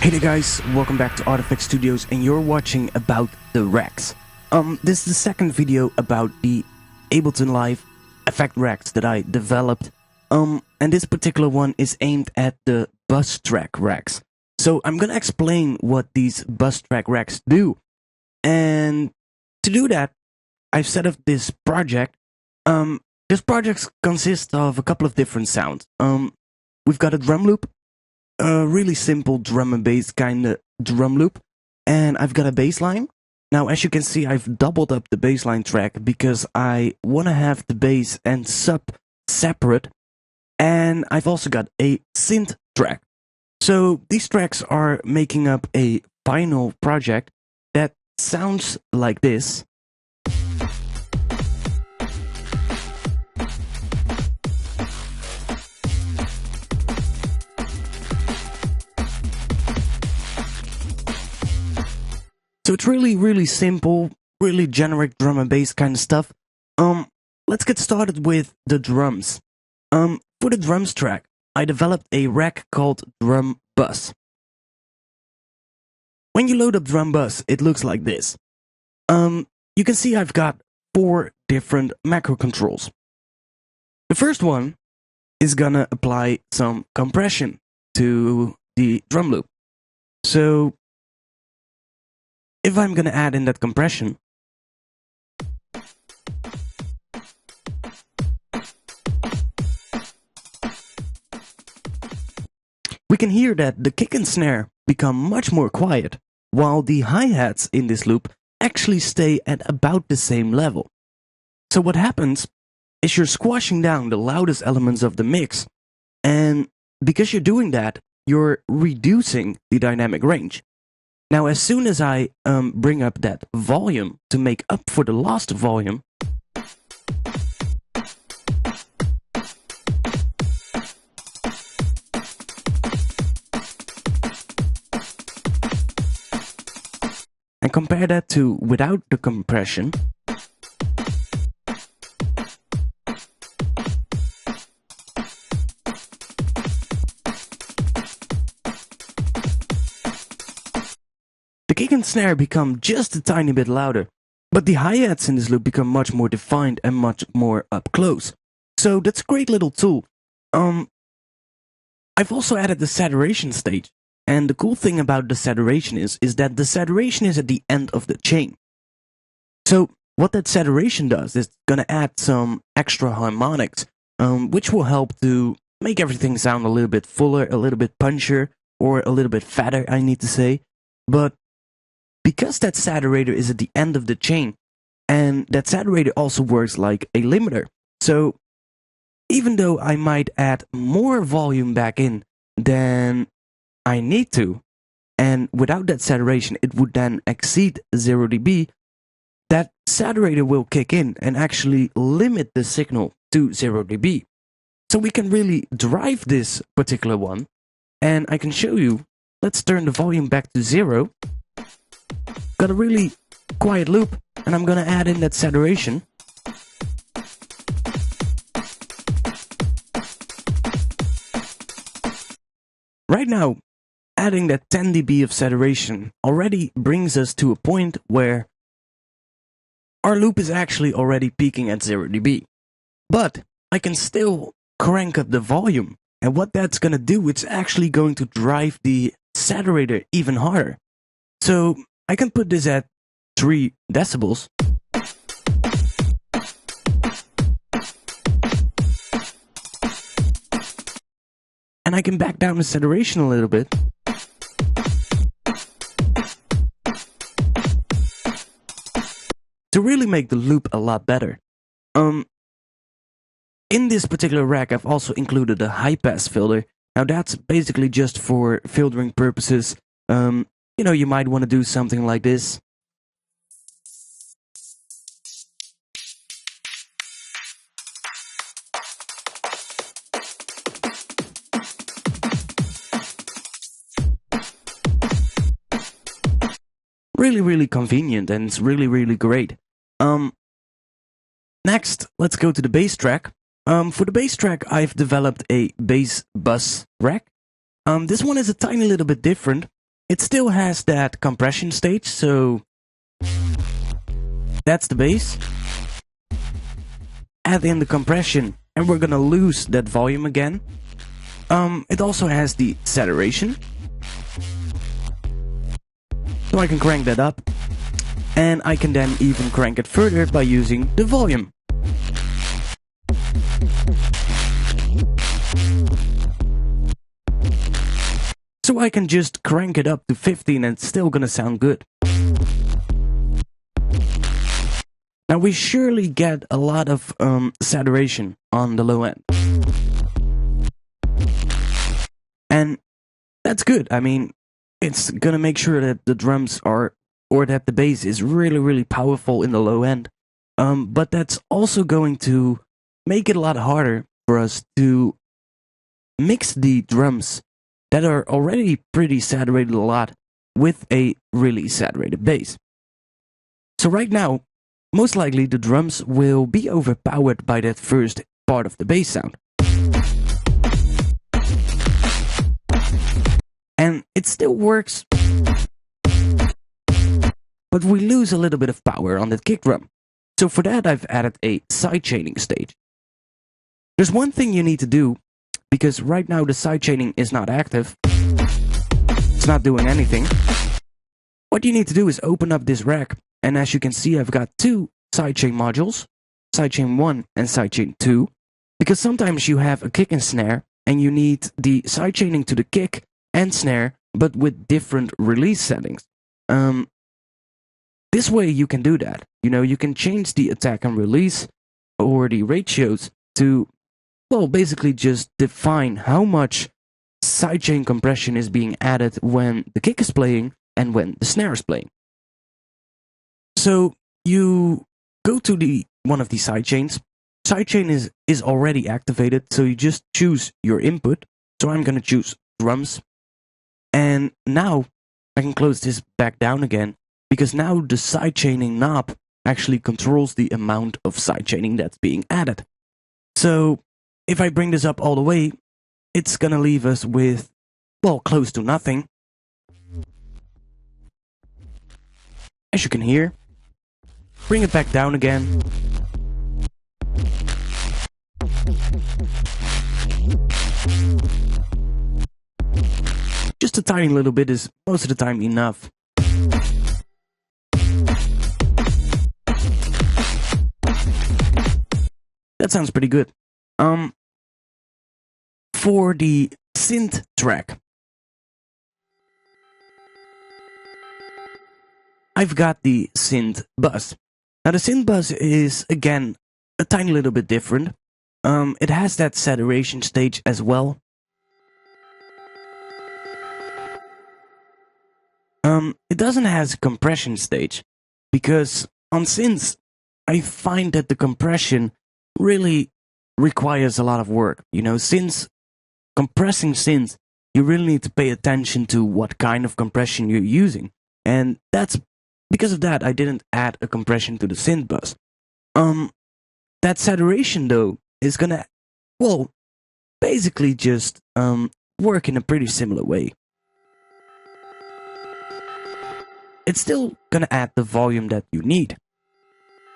Hey there guys, welcome back to ARTFX Studios and you're watching about the racks. This is the second video about the Ableton Live effect racks that I developed. And this particular one is aimed at the bus track racks. So I'm gonna explain what these bus track racks do. And to do that, I've set up this project. This project consists of a couple of different sounds. We've got a drum loop, a really simple drum and bass kind of drum loop, and I've got a bass line. Now, as you can see, I've doubled up the bass line track because I want to have the bass and sub separate, and I've also got a synth track. So these tracks are making up a final project that sounds like this. So it's really simple, really generic drum and bass kind of stuff. Let's get started with the drums. For the drums track, I developed a rack called Drum Bus. When you load up Drum Bus, it looks like this. You can see I've got 4 different macro controls. The first one is gonna apply some compression to the drum loop. So if I'm gonna add in that compression, we can hear that the kick and snare become much more quiet, while the hi-hats in this loop actually stay at about the same level. So what happens is you're squashing down the loudest elements of the mix, and because you're doing that, you're reducing the dynamic range. Now, as soon as I bring up that volume to make up for the lost volume, and compare that to without the compression, the kick and snare become just a tiny bit louder, but the hi-hats in this loop become much more defined and much more up close. So that's a great little tool. I've also added the saturation stage, and the cool thing about the saturation is that the saturation is at the end of the chain. So what that saturation does is gonna add some extra harmonics, which will help to make everything sound a little bit fuller, a little bit punchier, or a little bit fatter, I need to say. But because that saturator is at the end of the chain, and that saturator also works like a limiter, so even though I might add more volume back in than I need to, and without that saturation it would then exceed 0 dB, that saturator will kick in and actually limit the signal to 0 dB. So we can really drive this particular one, and I can show you. Let's turn the volume back to 0. Got a really quiet loop, and I'm gonna add in that saturation. Right now, adding that 10 dB of saturation already brings us to a point where our loop is actually already peaking at 0 dB. But I can still crank up the volume, and what that's gonna do, it's actually going to drive the saturator even harder. So I can put this at 3 decibels. And I can back down the saturation a little bit. To really make the loop a lot better. In this particular rack, I've also included a high-pass filter. Now that's basically just for filtering purposes. You know, you might want to do something like this. Really convenient, and it's really great. Next, let's go to the bass track. For the bass track, I've developed a bass bus rack. This one is a tiny little bit different. it still has that compression stage, so that's the bass. Add in the compression, and we're gonna lose that volume again. It also has the saturation, so I can crank that up, and I can then even crank it further by using the volume. So I can just crank it up to 15 and it's still gonna sound good. Now we surely get a lot of saturation on the low end. And that's good. I mean, it's gonna make sure that the drums are, or that the bass is really, really powerful in the low end. But that's also going to make it a lot harder for us to mix the drums that are already pretty saturated a lot with a really saturated bass. So right now, most likely the drums will be overpowered by that first part of the bass sound. And it still works, but we lose a little bit of power on that kick drum. So for that I've added a sidechaining stage. There's one thing you need to do, because right now the sidechaining is not active. It's not doing anything. What you need to do is open up this rack, and as you can see I've got two sidechain modules, sidechain 1 and sidechain 2, because sometimes you have a kick and snare and you need the sidechaining to the kick and snare, but with different release settings. This way you can do that. You know, you can change the attack and release or the ratios to, well, basically just define how much sidechain compression is being added when the kick is playing and when the snare is playing. So you go to one of the sidechains. Sidechain is already activated, so you just choose your input. So I'm going to choose drums. And now I can close this back down again, because now the sidechaining knob actually controls the amount of sidechaining that's being added. So if I bring this up all the way, it's gonna leave us with, well, close to nothing. As you can hear. Bring it back down again. Just a tiny little bit is most of the time enough. That sounds pretty good. For the synth track, I've got the synth bus. Now the synth bus is, again, a tiny little bit different. It has that saturation stage as well. It doesn't have a compression stage, because on synths, I find that the compression really requires a lot of work. You know, since compressing synths, you really need to pay attention to what kind of compression you're using. And that's because of that, I didn't add a compression to the synth bus. That saturation, though, is gonna, well, basically just work in a pretty similar way. It's still gonna add the volume that you need.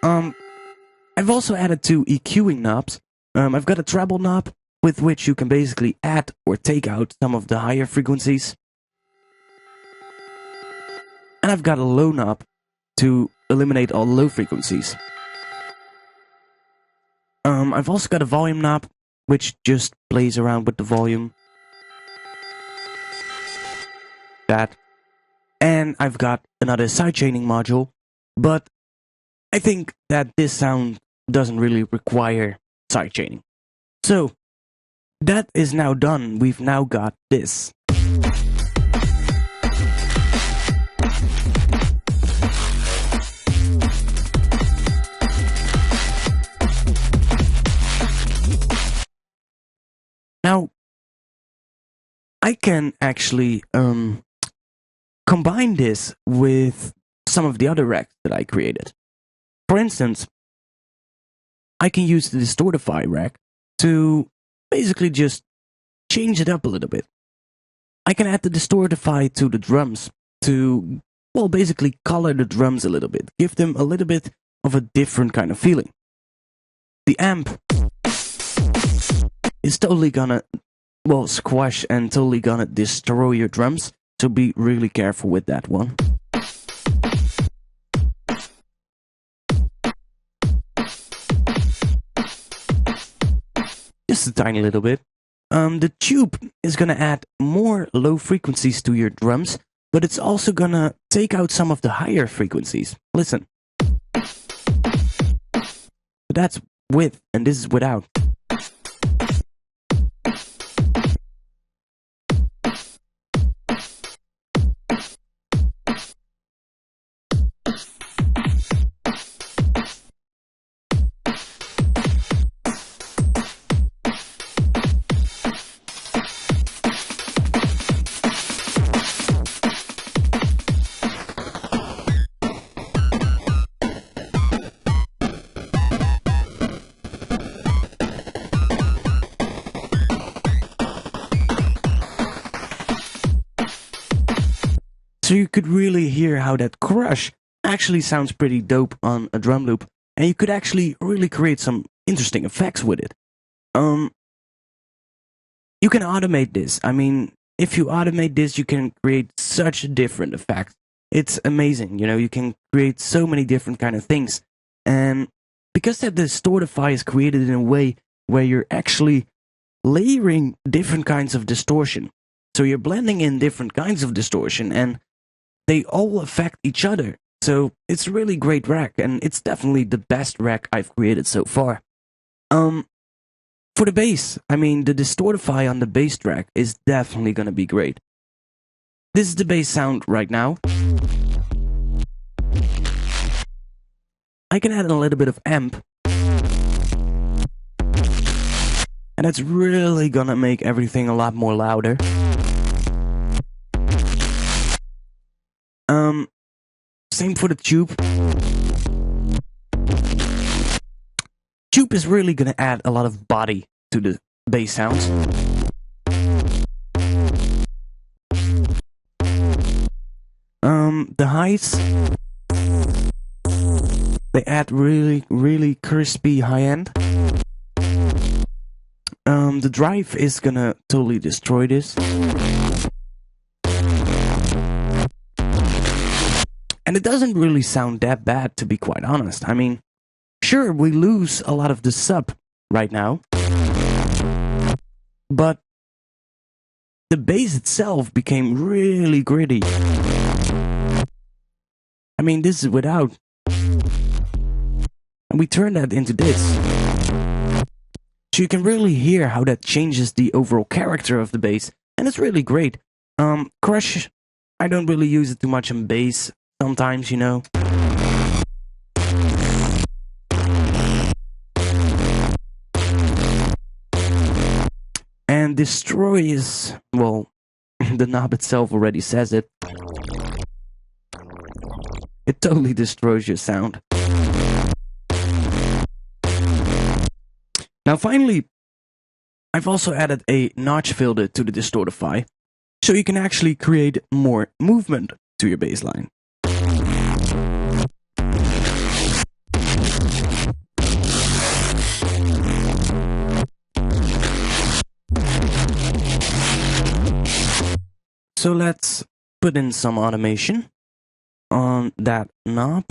I've also added two EQing knobs. I've got a treble knob, with which you can basically add or take out some of the higher frequencies. And I've got a low knob to eliminate all low frequencies. I've also got a volume knob, which just plays around with the volume. That. And I've got another sidechaining module, but I think that this sound doesn't really require sidechaining. So, that is now done. We've now got this. Now, I can actually combine this with some of the other racks that I created. For instance, I can use the Distortify rack to basically just change it up a little bit. I can add the distortify to the drums to, well, basically color the drums a little bit, give them a little bit of a different kind of feeling. The amp is totally gonna, well, squash and totally gonna destroy your drums, so be really careful with that one. Just a tiny little bit. The tube is gonna add more low frequencies to your drums, but it's also gonna take out some of the higher frequencies. Listen. That's with, and this is without. So you could really hear how that crush actually sounds pretty dope on a drum loop, and you could actually really create some interesting effects with it. You can automate this. I mean, if you automate this, you can create such different effects. It's amazing, you know, you can create so many different kind of things. And because that distortify is created in a way where you're actually layering different kinds of distortion. So you're blending in different kinds of distortion, and they all affect each other. So it's a really great rack, and it's definitely the best rack I've created so far. For the bass, I mean, the distortify on the bass track is definitely gonna be great. This is the bass sound right now. I can add a little bit of amp, and that's really gonna make everything a lot more louder. Same for the tube. Tube is really gonna add a lot of body to the bass sounds. The highs, they add really crispy high end. The drive is gonna totally destroy this. And it doesn't really sound that bad, to be quite honest. I mean, sure, we lose a lot of the sub right now, but the bass itself became really gritty. I mean, this is without. And we turn that into this. So you can really hear how that changes the overall character of the bass. And it's really great. Crush, I don't really use it too much on bass. Sometimes, you know. And destroy is, well, the knob itself already says it. It totally destroys your sound. Now finally, I've also added a notch filter to the distortify, so you can actually create more movement to your bass line. So let's put in some automation on that knob.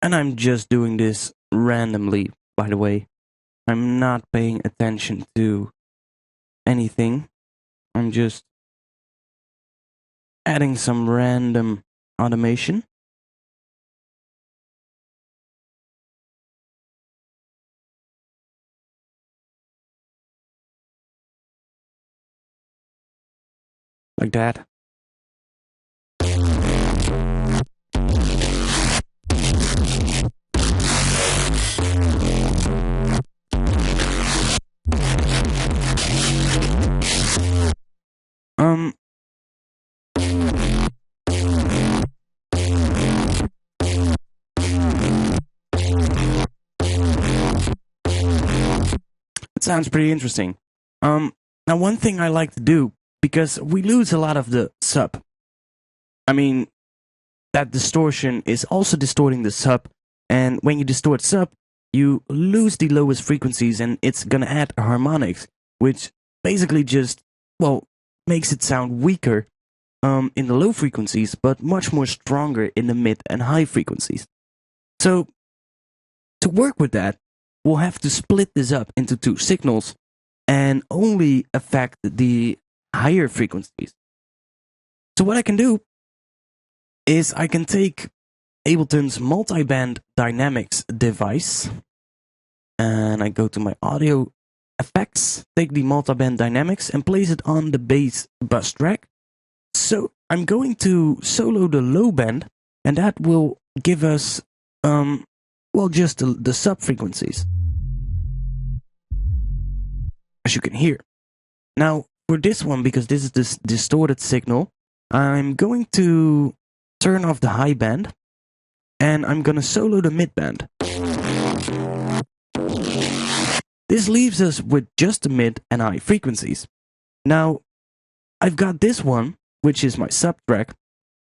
And I'm just doing this randomly, by the way. I'm not paying attention to anything. I'm just adding some random automation. Like that. sounds pretty interesting. Now one thing I like to do, because we lose a lot of the sub. I mean, that distortion is also distorting the sub, and when you distort sub, you lose the lowest frequencies, and it's gonna add harmonics, which basically just, well, makes it sound weaker in the low frequencies, but much more stronger in the mid and high frequencies. So, to work with that, we'll have to split this up into two signals and only affect the higher frequencies. So what I can do is I can take Ableton's multiband dynamics device, and I go to my audio effects, take the multiband dynamics and place it on the bass bus track. So I'm going to solo the low band, and that will give us well, just the sub frequencies, as you can hear. Now for this one, because this is this distorted signal, I'm going to turn off the high band, and I'm gonna solo the mid band. This leaves us with just the mid and high frequencies. Now, I've got this one, which is my sub track,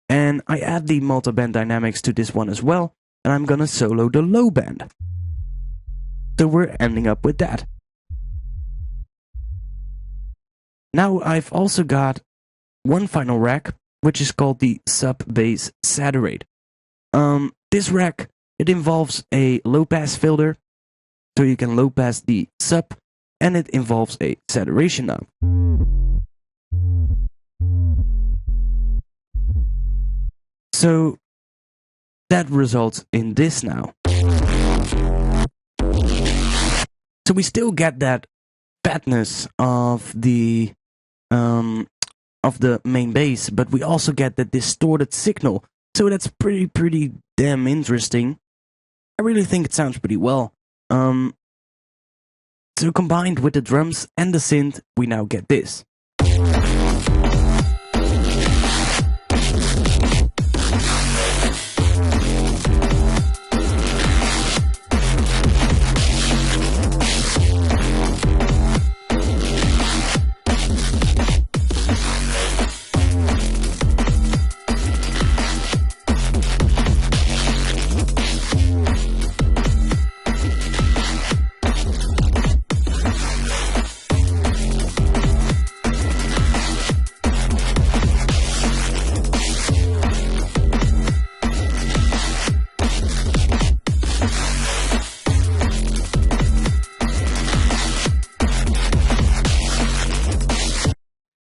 and I add the multiband dynamics to this one as well, and I'm gonna solo the low band. So we're ending up with that. Now I've also got one final rack, which is called the sub-bass saturate. This rack, it involves a low-pass filter, so you can low-pass the sub, and it involves a saturation knob. So that results in this now. So we still get that fatness of the main bass, but we also get the distorted signal. So that's pretty damn interesting. I really think it sounds pretty well. So combined with the drums and the synth, we now get this.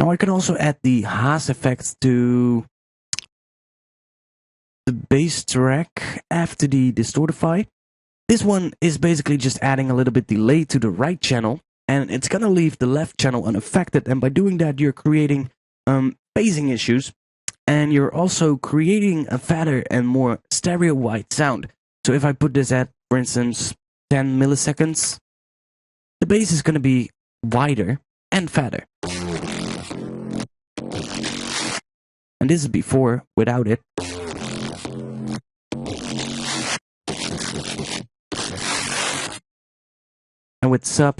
Now I can also add the Haas effects to the bass track after the distortify. This one is basically just adding a little bit delay to the right channel, and it's gonna leave the left channel unaffected, and by doing that you're creating phasing issues, and you're also creating a fatter and more stereo-wide sound. So if I put this at, for instance, 10 milliseconds, the bass is gonna be wider and fatter. And this is before, without it. And with sub.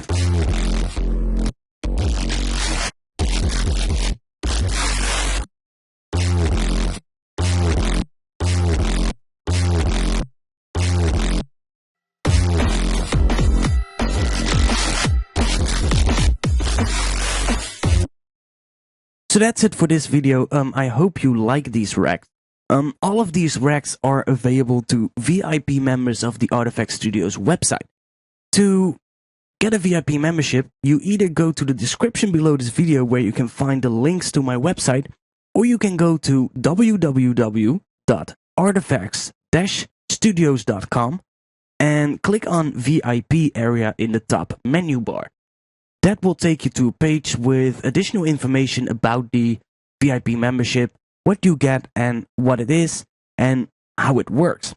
So that's it for this video. I hope you like these racks. All of these racks are available to VIP members of the ARTFX Studios website. To get a VIP membership, you either go to the description below this video where you can find the links to my website, or you can go to www.artfx-studios.com and click on VIP area in the top menu bar. That will take you to a page with additional information about the VIP membership, what you get and what it is, and how it works.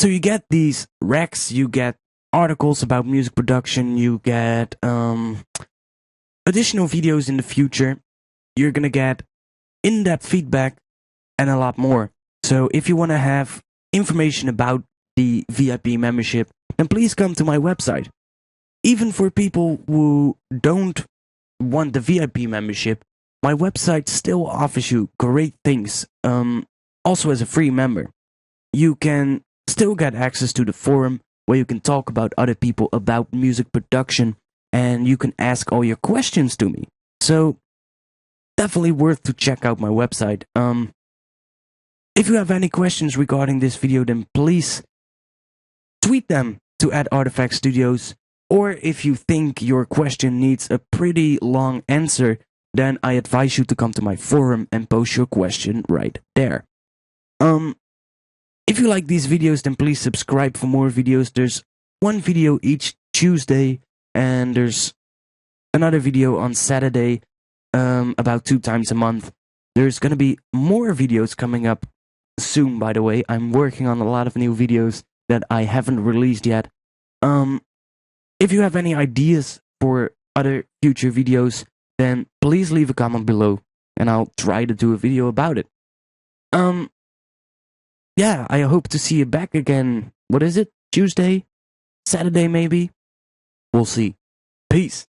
So you get these racks, you get articles about music production, you get additional videos in the future, you're gonna get in-depth feedback, and a lot more. So if you want to have information about the VIP membership, then please come to my website. even for people who don't want the VIP membership, my website still offers you great things. Also, as a free member, you can still get access to the forum where you can talk about other people about music production, and you can ask all your questions to me. So definitely worth to check out my website. If you have any questions regarding this video, then please tweet them to @ARTFX STUDIOS. Or if you think your question needs a pretty long answer, then I advise you to come to my forum and post your question right there. If you like these videos, then please subscribe for more videos. There's one video each Tuesday, and there's another video on Saturday, about 2 times a month. There's gonna be more videos coming up soon, by the way. I'm working on a lot of new videos that I haven't released yet. If you have any ideas for other future videos, then please leave a comment below, and I'll try to do a video about it. Yeah, I hope to see you back again. What is it? Tuesday? Saturday, maybe? We'll see. Peace.